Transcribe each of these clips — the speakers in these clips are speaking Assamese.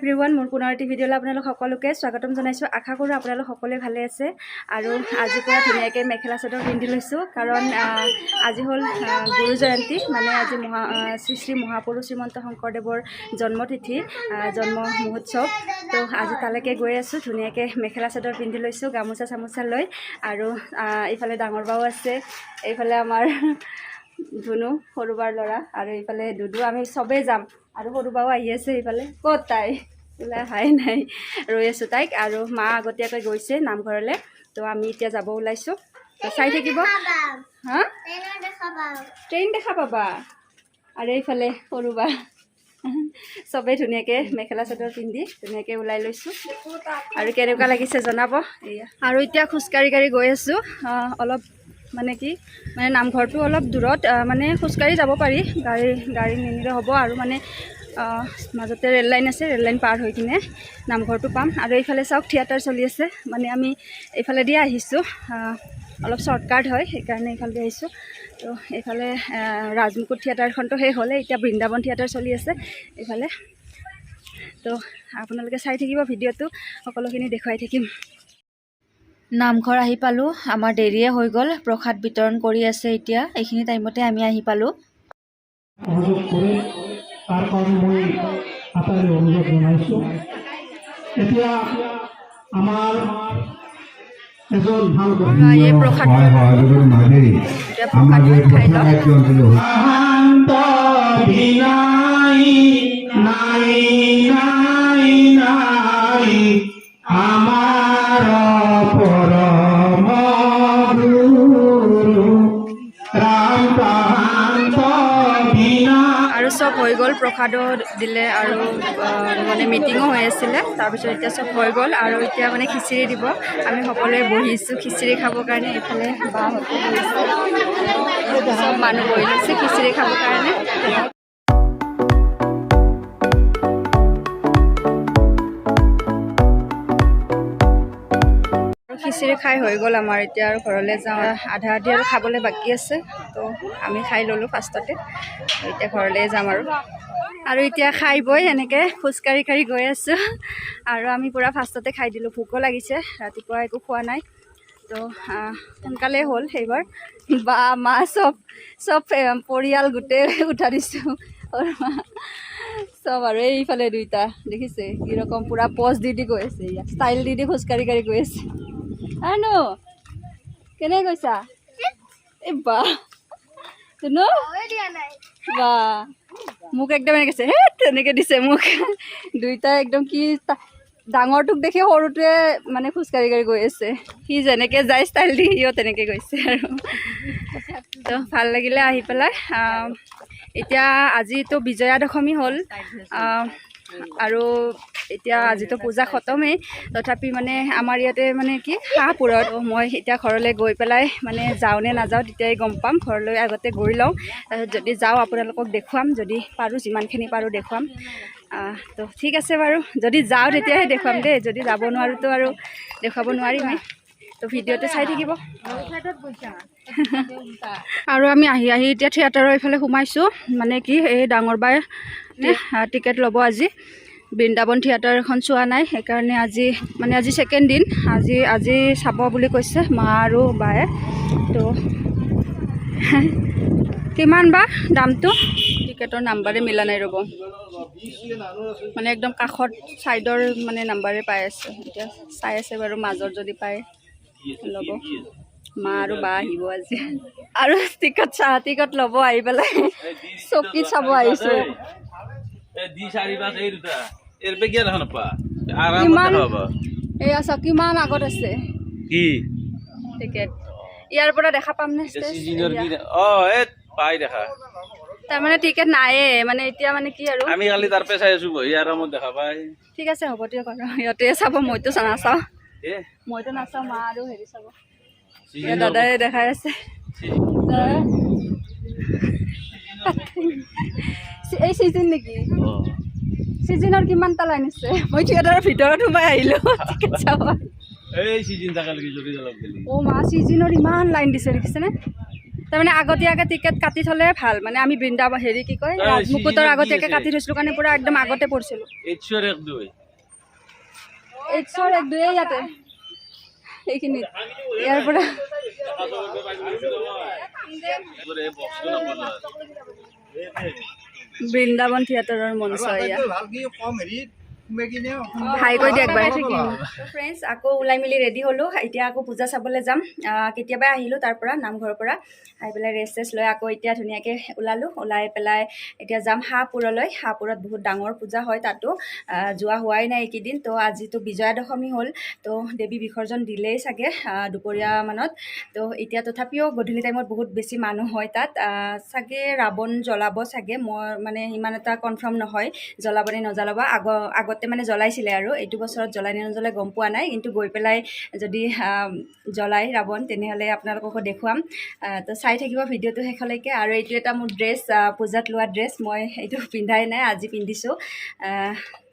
এভৰিৱান, মোৰ পুনৰ এটি ভিডিঅ'লৈ আপোনালোক সকলোকে স্বাগতম জনাইছোঁ। আশা কৰোঁ আপোনালোক সকলোৱে ভালে আছে। আৰু আজিৰ পৰা ধুনীয়াকৈ মেখেলা চাদৰ পিন্ধি লৈছোঁ, কাৰণ আজি হ'ল গুৰু জয়ন্তী, মানে আজি শ্ৰী শ্ৰী মহাপুৰুষ শ্ৰীমন্ত শংকৰদেৱৰ জন্মতিথি, জন্ম মহোৎসৱ। তো আজি তালৈকে গৈ আছোঁ, ধুনীয়াকৈ মেখেলা চাদৰ পিন্ধি লৈছোঁ, গামোচা চামোচা লৈ। আৰু এইফালে ডাঙৰ বাও আছে, এইফালে আমাৰ ধুনু সৰু বাৰ ল'ৰা, আৰু এইফালে দুদু, আমি চবেই যাম। আৰু সৰু বাও আহি আছে এইফালে। ক'ত তাই? ওলাই অহাই নাই, ৰৈ আছোঁ তাইক। আৰু মা আগতীয়াকৈ গৈছে নামঘৰলৈ, তো আমি এতিয়া যাব ওলাইছোঁ। তো চাই থাকিব। হা, ট্ৰেইন দেখা পাবা। আৰু এইফালে সৰু বা, চবেই ধুনীয়াকৈ মেখেলা চাদৰ পিন্ধি ধুনীয়াকৈ ওলাই লৈছোঁ। আৰু কেনেকুৱা লাগিছে জনাব। এয়া আৰু এতিয়া খোজকাঢ়ি গৈ আছোঁ। অলপ মানে কি, মানে নামঘৰটো অলপ দূৰত, মানে খোজকাঢ়ি যাব পাৰি, গাড়ী নিনিলে হ'ব। আৰু মানে মাজতে ৰেল লাইন আছে, ৰেল লাইন পাৰ হৈ কিনে নামঘৰটো পাম। আৰু এইফালে চাওক থিয়েটাৰ চলি আছে, মানে আমি এইফালে দিয়ে আহিছোঁ, অলপ শ্বৰ্টকাট হয়, সেইকাৰণে এইফালে দি আহিছোঁ। তো এইফালে ৰাজমুকুট থিয়েটাৰখনটো শেষ হ'লে, এতিয়া বৃন্দাবন থিয়েটাৰ চলি আছে এইফালে। তো আপোনালোকে চাই থাকিব ভিডিঅ'টো, সকলোখিনি দেখুৱাই থাকিম। নামঘৰ আহি পালোঁ, আমাৰ দেৰিয়ে হৈ গ'ল, প্ৰসাদ বিতৰণ কৰি আছে এতিয়া। এইখিনি টাইমতে আমি আহি পালোঁ। তাৰ কাৰণে মই আটাইলৈ অনুৰোধ জনাইছোঁ। এতিয়া আমাৰ এজন ভাল প্ৰসাদ চব হৈ গ'ল, প্ৰসাদো দিলে, আৰু মানে মিটিঙো হৈ আছিলে। তাৰপিছত এতিয়া চব হৈ গ'ল, আৰু এতিয়া মানে খিচিৰি দিব। আমি সকলোৱে বহিছোঁ খিচিৰি খাবৰ কাৰণে। এইফালে বাহঁতে বহিছে, চব মানুহ বহি লৈছে খিচিৰি খাবৰ কাৰণে। খিচিৰি খাই হৈ গ'ল আমাৰ এতিয়া, আৰু ঘৰলৈ যাওঁ। আধা আধি আৰু খাবলৈ বাকী আছে, তো আমি খাই ল'লোঁ ফাৰ্ষ্টতে। এতিয়া ঘৰলৈ যাম আৰু এতিয়া খাই বৈ এনেকৈ খোজকাঢ়ি গৈ আছোঁ। আৰু আমি পূৰা ফাৰ্ষ্টতে খাই দিলোঁ, ভোকো লাগিছে, ৰাতিপুৱা একো খোৱা নাই। তো সোনকালেই হ'ল সেইবাৰ। বা মা চব পৰিয়াল গোটেই উঠা দিছোঁ, চব। আৰু এইফালে দুইটা দেখিছে কিৰকম পূৰা পজ দি গৈ আছে, ইয়াত ষ্টাইল দি খোজকাঢ়ি গৈ আছে। আনো কেনে গৈছা? এই বা শুনো বা মোক একদম এনেকৈ কৈছে, হে তেনেকৈ দিছে মোক। দুইটাই একদম কি, ডাঙৰটোক দেখি সৰুটোৱে মানে খোজকাঢ়ি গৈ আছে। সি যেনেকৈ যায় ষ্টাইল দি, সিও তেনেকৈ গৈছে। আৰু তো ভাল লাগিলে আহি পেলাই। এতিয়া আজিতো বিজয়া দশমী হ'ল, আৰু এতিয়া আজিতো পূজা খতমেই, তথাপি মানে আমাৰ ইয়াতে মানে কি শাহপুৰত। মই এতিয়া ঘৰলৈ গৈ পেলাই মানে যাওঁ নে নাযাওঁ তেতিয়াই গম পাম। ঘৰলৈ আগতে গৈ লওঁ, তাৰপিছত যদি যাওঁ আপোনালোকক দেখুৱাম, যদি পাৰোঁ যিমানখিনি পাৰোঁ দেখুৱাম। তো ঠিক আছে বাৰু, যদি যাওঁ তেতিয়াহে দেখুৱাম দেই, যদি যাব নোৱাৰোঁতো আৰু দেখুৱাব নোৱাৰিমেই। তো ভিডিঅ'টো চাই থাকিব। আৰু আমি আহি এতিয়া থিয়েটাৰৰ এইফালে সোমাইছোঁ, মানে কি এই ডাঙৰ বাই টিকেট ল'ব আজি। বৃন্দাবন থিয়েটাৰ এখন চোৱা নাই, সেইকাৰণে আজি ছেকেণ্ড দিন, আজি চাব বুলি কৈছে মা আৰু বায়ে। তো কিমান বা দামটো? টিকেটৰ নাম্বাৰে মিলা নাই, ৰ'ব। মানে একদম কাষত ছাইডৰ মানে নাম্বাৰে পাই আছে। এতিয়া চাই আছে বাৰু, মাজত যদি পায় ল'ব। মা আৰু বা আহিব আজি, আৰু টিকট ল'ব আহি পেলাই চকীত চাব আহিছোঁ। কিমান আগত আছে টিকেট? ইয়াৰ পৰা দেখা পাম নে? তাৰমানে টিকেট নাইয়ে, মানে এতিয়া মানে কি আৰু আমি কালি তাৰ পৰা চাই আছোঁ, বহি আৰামত দেখা পাই। ঠিক আছে হ'ব দিয়ক, আৰু সিহঁতে চাব, মইতো নাচাওঁ, মা আৰু হেৰি চাব। দাদাই দেখাই আছে। এই চিজন নেকি? চিজনৰ কিমানটা লাইন আছে? মই থিয়েটাৰৰ ভিতৰত সোমাই আহিলোঁ টিকেট চাব। এই চিজন থাকালৈকে যদি অলপ গেলি। অ' মা, চিজনৰ ইমান লাইন দিছে দেখিছেনে? তাৰমানে আগতীয়াকৈ টিকেট কাটি থ'লে ভাল মানে আমি বৃন্দাবন হেৰি কি কয় মুকুটৰ আগতীয়াকৈ কাটি থৈছিলোঁ কাৰণে পূৰা একদম আগতে পৰিছিলোঁ 802 802 ইয়াতে এইখিনিত ইয়াৰ পৰা বৃন্দাবন থিয়েটাৰৰ মঞ্চ এয়া হাই কৈ দিয়ে একবাৰ ফ্ৰেণ্ডছ আকৌ ওলাই মেলি ৰেডি হ'লোঁ এতিয়া আকৌ পূজা চাবলৈ যাম কেতিয়াবাই আহিলোঁ তাৰ পৰা নামঘৰৰ পৰা আহি পেলাই ৰেষ্ট চেষ্ট লৈ আকৌ এতিয়া ধুনীয়াকৈ ওলাই পেলাই এতিয়া যাম হাঁহপুৰলৈ হাঁহপুৰত বহুত ডাঙৰ পূজা হয় তাতো যোৱা হোৱাই নাই এইকেইদিন তো আজিতো বিজয়া দশমী হ'ল তো দেৱী বিসৰ্জন দিলেই চাগে দুপৰীয়া মানত তো এতিয়া তথাপিও গধূলি টাইমত বহুত বেছি মানুহ হয় তাত চাগে ৰাৱণ জ্বলাব চাগে মই মানে ইমান এটা কনফাৰ্ম নহয় জ্বলাব নে নজ্বলাব আগতে মানে জ্বলাইছিলে আৰু এইটো বছৰত জ্বলাই নে নজ্বলাই গম পোৱা নাই কিন্তু গৈ পেলাই যদি জ্বলাই ৰাৱণ তেনেহ'লে আপোনালোককো দেখুৱাম তো চাই থাকিব ভিডিঅ'টো শেষলৈকে আৰু এইটো এটা মোৰ ড্ৰেছ পূজাত লোৱা ড্ৰেছ মই এইটো পিন্ধাই নাই আজি পিন্ধিছোঁ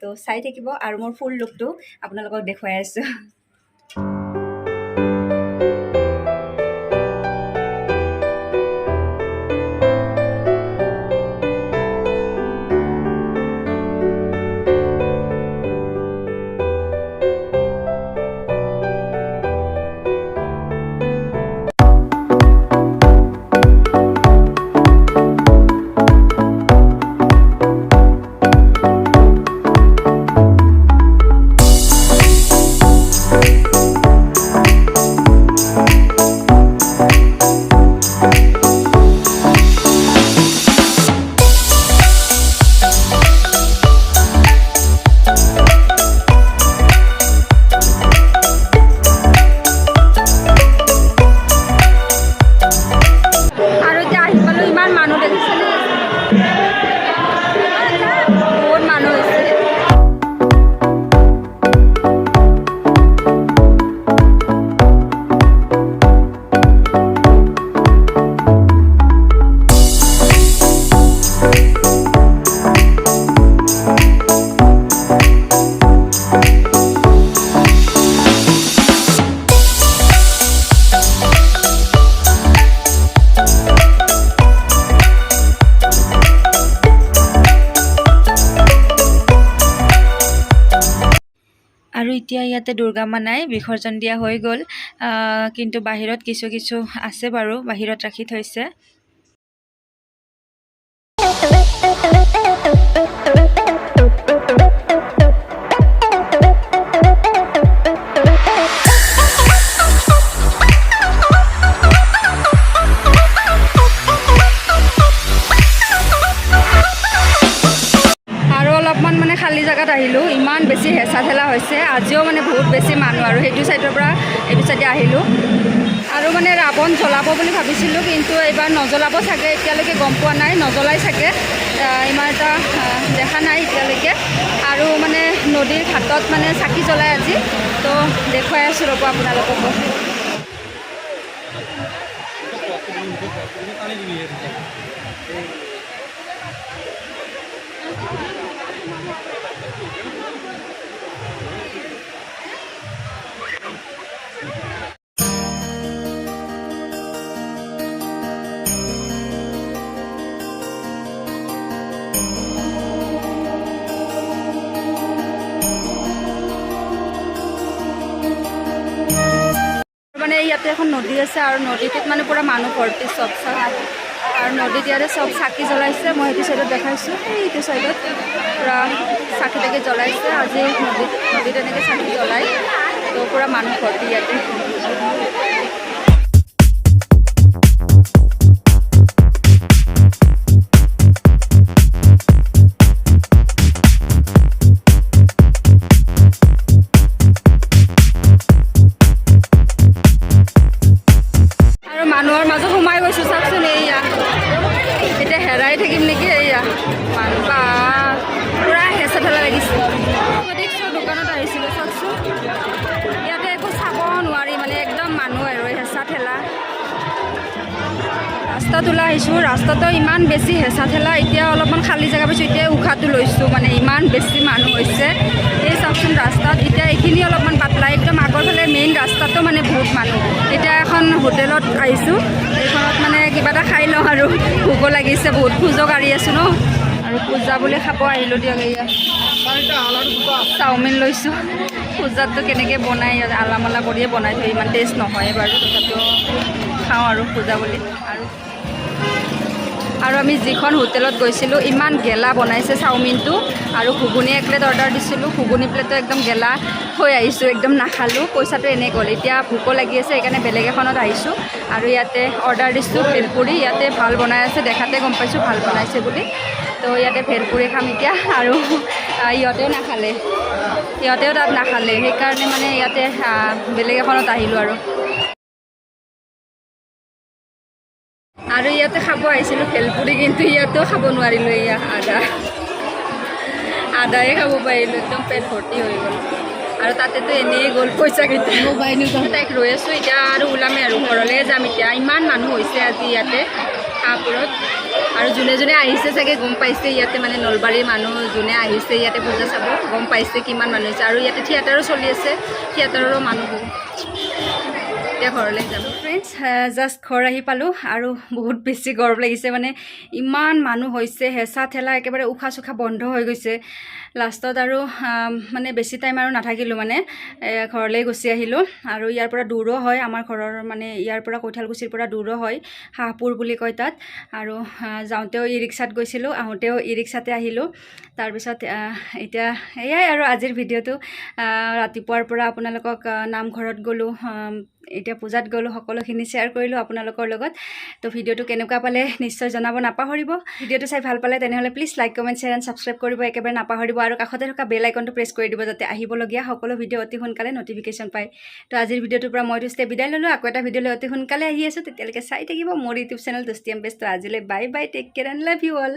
তো চাই থাকিব আৰু মোৰ ফুল লুকটো আপোনালোকক দেখুৱাই আছোঁ আৰু এতিয়া ইয়াতে দুৰ্গা মা নাই বিসৰ্জন দিয়া হৈ গ'ল কিন্তু বাহিৰত কিছু কিছু আছে বাৰু বাহিৰত ৰাখি থৈছে অলপমান মানে খালী জেগাত আহিলোঁ ইমান বেছি হেঁচা ঠেলা হৈছে আজিও মানে বহুত বেছি মানুহ আৰু সেইটো চাইডৰ পৰা এইটো চাইডে আহিলোঁ আৰু মানে ৰাৱণ জ্বলাব বুলি ভাবিছিলোঁ কিন্তু এইবাৰ নজ্বলাব চাগে এতিয়ালৈকে গম পোৱা নাই নজ্বলাই চাগে ইমান এটা দেখা নাই এতিয়ালৈকে আৰু মানে নদীৰ ঘাটত মানে চাকি জ্বলাই আজি তো দেখুৱাই আছোঁ ৰ'ব আপোনালোককো মানে ইয়াতে এখন নদী আছে আৰু নদীটোত মানে পুৰা মানুহ ভৰ্তি চব আৰু নদীত ইয়াতে চব চাকি জ্বলাইছে মই সেইটো চাইডত দেখাইছোঁ এইটো চাইডত পুৰা চাকি তাকি জ্বলাইছে আজি নদীত এনেকৈ চাকি জ্বলাই তো পুৰা মানুহ ভৰ্তি ইয়াতে মানুহৰ মাজত সোমাই গৈছোঁ চাওকচোন এইয়া এতিয়া হেৰাই থাকিম নেকি এইয়া মানুহ বা পুৰা হেঁচা ঠেলা লাগিছে দোকানত আহিছিলোঁ চাওকচোন ইয়াতে একো চাব নোৱাৰি মানে একদম মানুহ আৰু হেঁচা ঠেলা ৰাস্তাত ওলাই আহিছোঁ ৰাস্তাটো ইমান বেছি হেঁচা ঠেলা এতিয়া অলপমান খালী জেগা পাইছোঁ এতিয়া উশাহটো লৈছোঁ মানে ইমান বেছি মানুহ হৈছে এই চাওকচোন ৰাস্তাত এতিয়া এইখিনি অলপমান পাতলা একদম আগৰ ফালে মেইন ৰাস্তাটো মানে বহুত মানুহ এতিয়া এখন হোটেলত আহিছোঁ এইখনত মানে কিবা এটা খাই লওঁ আৰু ভোকো লাগিছে বহুত খোজো কাঢ়ি আছোঁ ন আৰু পূজা বুলি খাব আহিলোঁ দিয়ক এয়া চাওমিন লৈছোঁ পূজাটো কেনেকৈ বনাই আলামালা কৰিয়ে বনাই থৈ ইমান টেষ্ট নহয় বাৰু তথাপিও খাওঁ আৰু পূজা বুলি আৰু আমি যিখন হোটেলত গৈছিলোঁ ইমান গেলা বনাইছে চাওমিনটো আৰু ঘুগুনি এক প্লেট অৰ্ডাৰ দিছিলোঁ ঘুগুনি প্লেটটো একদম গেলা হৈ আহিছোঁ একদম নাখালোঁ পইচাটো এনেই গ'ল এতিয়া ভোকো লাগি আছে সেইকাৰণে বেলেগ এখনত আহিছোঁ আৰু ইয়াতে অৰ্ডাৰ দিছোঁ ভেলপুৰি ইয়াতে ভাল বনাই আছে দেখাতে গম পাইছোঁ ভাল বনাইছে বুলি তো ইয়াতে ভেলপুৰি খাম এতিয়া আৰু ইহঁতেও নাখালে সিহঁতেও তাত নাখালে সেইকাৰণে মানে ইয়াতে বেলেগ এখনত আহিলোঁ আৰু ইয়াতে খাব আহিছিলোঁ ভেলপুৰি কিন্তু ইয়াতেও খাব নোৱাৰিলোঁ এয়া আদায়ে খাব পাৰিলোঁ একদম পেট ভৰ্তি হৈ গ'ল আৰু তাতেতো এনেই গ'ল পইচা কেইটা তাইক ৰৈ আছোঁ এতিয়া আৰু ওলামেই আৰু ঘৰলৈ যাম এতিয়া ইমান মানুহ হৈছে আজি ইয়াতে কাপোৰত আৰু যোনে যোনে আহিছে চাগে গম পাইছে ইয়াতে মানে নলবাৰীৰ মানুহ যোনে আহিছে ইয়াতে পূজা চাব গম পাইছে কিমান মানুহ হৈছে আৰু ইয়াতে থিয়েটাৰো চলি আছে থিয়েটাৰৰো মানুহ বহুত এতিয়া ঘৰলৈ যাম ফ্ৰেণ্ডছ জাষ্ট ঘৰ আহি পালোঁ আৰু বহুত বেছি গৰম লাগিছে মানে ইমান মানুহ হৈছে হেঁচা ঠেলা একেবাৰে উশাহ চুশাহ বন্ধ হৈ গৈছে লাষ্টত আৰু মানে বেছি টাইম আৰু নাথাকিলোঁ মানে ঘৰলৈ গুচি আহিলোঁ আৰু ইয়াৰ পৰা দূৰো হয় আমাৰ ঘৰৰ মানে ইয়াৰ পৰা কৈঠালকুছিৰ পৰা দূৰো হয় হাঁহপুৰ বুলি কয় তাত আৰু যাওঁতেও ই ৰিক্সাত গৈছিলোঁ আহোঁতেও ই ৰিক্সাতে আহিলোঁ তাৰপিছত এতিয়া এয়াই আৰু আজিৰ ভিডিঅ'টো ৰাতিপুৱাৰ পৰা আপোনালোকক নামঘৰত গ'লোঁ এতিয়া পূজাত গ'লোঁ সকলোখিনি শ্বেয়াৰ কৰিলোঁ আপোনালোকৰ লগত তো ভিডিঅ'টো কেনেকুৱা পালে নিশ্চয় জনাব নাপাহৰিব ভিডিঅ'টো চাই ভাল পালে তেনেহ'লে please like comment share and subscribe কৰিব একেবাৰে নাপাহৰিব আৰু কাষতে থকা বেল আইকনটো প্ৰেছ কৰি দিব যাতে আহিবলগীয়া সকলো ভিডিঅ' অতি সোনকালে নটিফিকেশ্যন পায় তো আজিৰ ভিডিঅ'টোৰ পৰা মই দুষ্টিয়ে বিদায় ল'লোঁ আকৌ এটা ভিডিঅ'লৈ অতি সোনকালে আহি আছোঁ তেতিয়ালৈকে চাই থাকিব মোৰ ইউটিউব চেনেল দুষ্টি এম বেষ্ট আজিলৈ bye bye take care and love you all